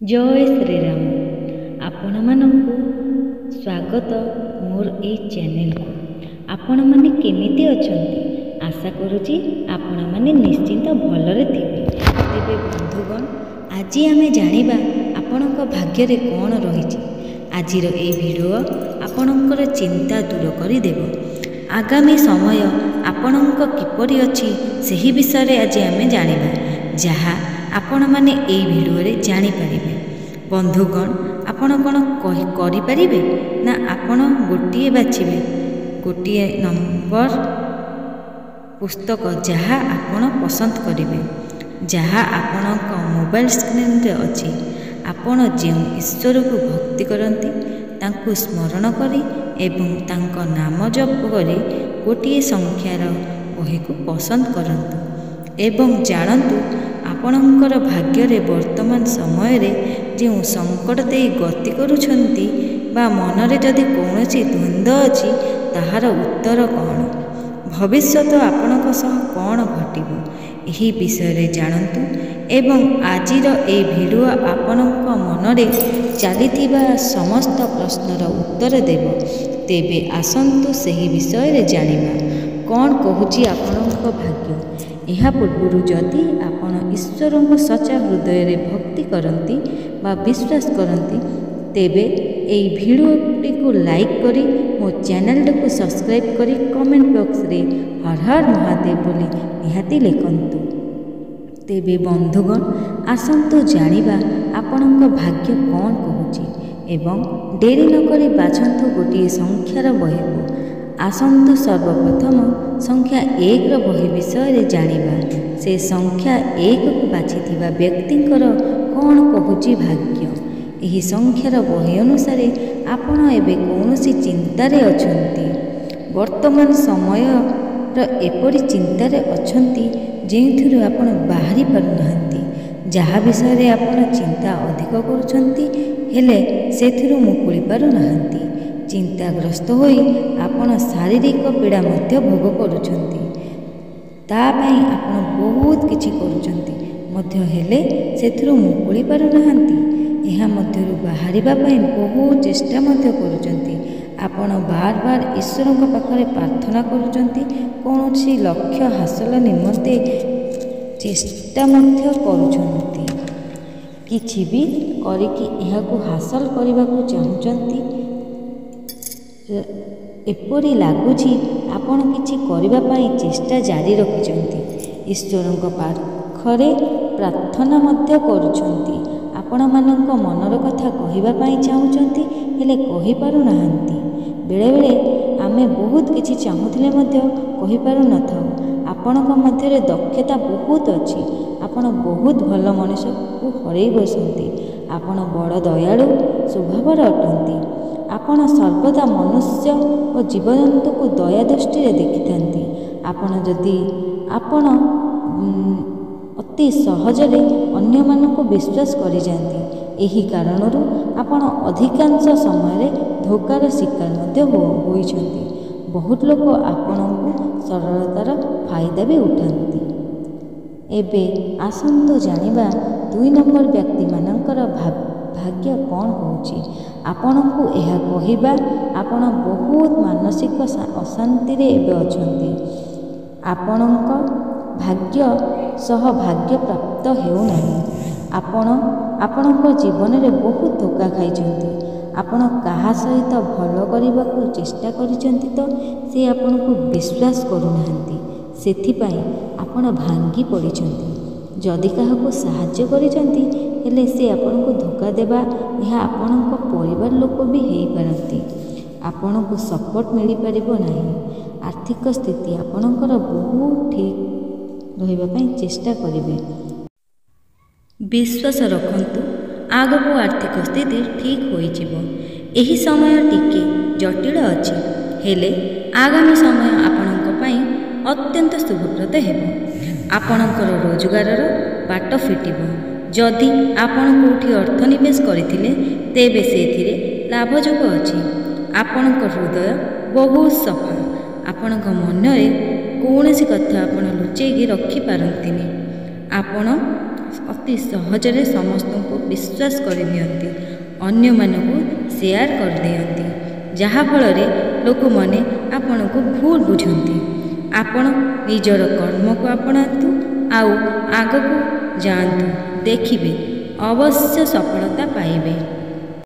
जय श्रीराम आपण मानकु स्वागत मोर ए चैनल को। आपण माने केमिति अछंती आशा करूची आपण माने निश्चिंत भलरे थिबे। तेबे बंधुगण आज आमे जानिबा आपणक भाग्य रे कोन रहिछि। आजिर ए वीडियो आपणकर चिंता दूर करि देबो। आगामी समय आपणक किपरि अछि सेही विषय आज आमे जानिबा, जहा आपण माने ए वीडियो रे जानि परिबे। बंधुगण आपण कोन करि परिबे ना आपण गोटिए बाछिबे, गोटिए नंबर पुस्तक जहा आपण पसंद करिवे, जहा आपणक मोबाइल स्क्रीन रे अछि। आपण जे ईश्वर को भक्ति करंती तांको स्मरण करी एवं तांको नाम जप करी गोटिए संख्यार बही को पसंद करंतु एवं जानतु आपणकर भाग्य रे वर्तमान समय रे जो संकट दे गति करुछंती बा मनरे जदि कौनसी द्वंद्व अछि ताहार उत्तर कौन, भविष्यत आपणक सह कौन घटिबो एही विषय रे जानतु एवं आजिर ए वीडियो आपणक मनरे चलीथिबा समस्त प्रश्नर उत्तर देबो। तेबे आसंतु सेही विषय रे जानिबा कौन कहूची आपणक भाग्य। यह पूर्व जदि आपण ईश्वर को सच्चा हृदय रे भक्ति करती बा विश्वास करती तेबे ए भिडियोटी को लाइक करी मो चैनल को सब्सक्राइब करी कमेंट बॉक्स रे हर हर महादेव बोली निहाती लिखंतु। तेबे बंधुगण आसंतु जानिबा आपणक भाग्य कौन कहूची एवं डेरी न करी बाछंतु गोटिए संख्यार बही को। आसंतु सर्वप्रथम संख्या 1 रो बही विषय रे जानिबा। से संख्या 1 को बाछिथिबा व्यक्तिंकर कौन कहूची भाग्य। एही संख्यार बही अनुसार आपण एबे कौनसी चिंतारे अछंती। वर्तमान समय एपरी चिंतारे अछंती जेउथिरु आपण बाहरी पारुनाहांती। जहा विषय रे आपण चिंता अधिक करूछंती हेले सेथिरु मुकुଳି पारुनाहांती। चिंताग्रस्त होई आपण शारीरिक पीड़ा मध्य भोग करुछंती। ता पई आपण बहुत किछि करुछंती मध्य हेले सेथिरु मुकुଳି पारुनाहांती। एहा मध्यरु बाहरिबा पई बहुत चेष्टा मध्य करुछंती। आपण बार बार ईश्वरक पाखरे प्रार्थना करुछंती, कौनसी लक्ष्य हासिल निमंते चेष्टा मध्य करुछंती। किछि भी करिकि एहाकु हासिल करबाकू चाहुचंती। एपरी लगुची आपण किछि करिबा पई चेष्टा जारी रखिचंती। ईश्वरक पाखरे प्रार्थना मध्य करुछंती। आपण मानक मनर कथा कहिबा पई चाहुचंती हेले कहि पारु नाहंती। बेले बेले आमे बहुत किछि चाहुथिले मध्य कहि पारु नथाउ। आपणक मध्य रे दक्षता बहुत अछि। आपण बहुत भल मनुष्य को हरई बसंती। आपण बड़ दयालु स्वभावर अटंती। आपण सर्वदा मनुष्य और जीवजंतु को दया दृष्टि देखिथांती। आपण जदि आपण अति सहजरे अन्य मानक विश्वास करि जांती। एही कारणरू आपण अधिकांश समय धोकार शिकार मध्य होइछंती। बहुत लोक आपणको सरलतार फायदा भी उठांती। एबे आसंतु जानिबा 2 नंबर व्यक्ति मानकर भाग्य कौन होउची। आपणको एहा कहिबा आपण बहुत मानसिक अशांति रे एबे अछंती। आपणक भाग्य सह भाग्य प्राप्त हेउ नाही। आपणक जीवन रे बहुत धोखा खाइछंती। आपण कहा सहित भल करबाकू चेष्टा करिछंती तो से आपणको विश्वास करू नाहंती। सेथि पई आपण भांगी पड़िछंती। जदि काहाको साहाय्य करिछंती हेले से आपणको धोखा देबा यह आपणक परिवार लोक भी हेई पारंती। आपणको सपोर्ट मिली परिबो नाही। आर्थिक स्थिति आपणकर बहुत ठीक रहिबा पई चेष्टा करिवे। विश्वास रखंतु आगको आर्थिक स्थिति ठीक होई जिवो। एही समय टिके जटिल अछि हेले आगामी समय आपणक पई अत्यंत शुभप्रद हेबो। आपणकर रोजगारर बाट फिटिबो। जदि आपण कोठी अर्थ निवेश करथिले तेबे सेथिरे लाभजोग अछि। आपणक हृदय बहुत सफा। आपणक मनरे कौनसी कथा आपण लुचेगी रखि पारंतिनी। आपण ଅତି ସହଜରେ ସମସ୍ତଙ୍କୁ ବିଶ୍ୱାସ କରିନିଅନ୍ତି, ଅନ୍ୟମାନଙ୍କୁ ସେୟାର କରିଦିଅନ୍ତି, ଯାହାଫଳରେ ଲୋକମାନେ ଆପଣଙ୍କୁ ଭୁଲ ବୁଝନ୍ତି। ଆପଣ ନିଜର କର୍ମକୁ ଆପଣାନ୍ତୁ ଆଉ ଆଗକୁ ଯାଆନ୍ତୁ, ଦେଖିବେ ଅବଶ୍ୟ ସଫଳତା ପାଇବେ।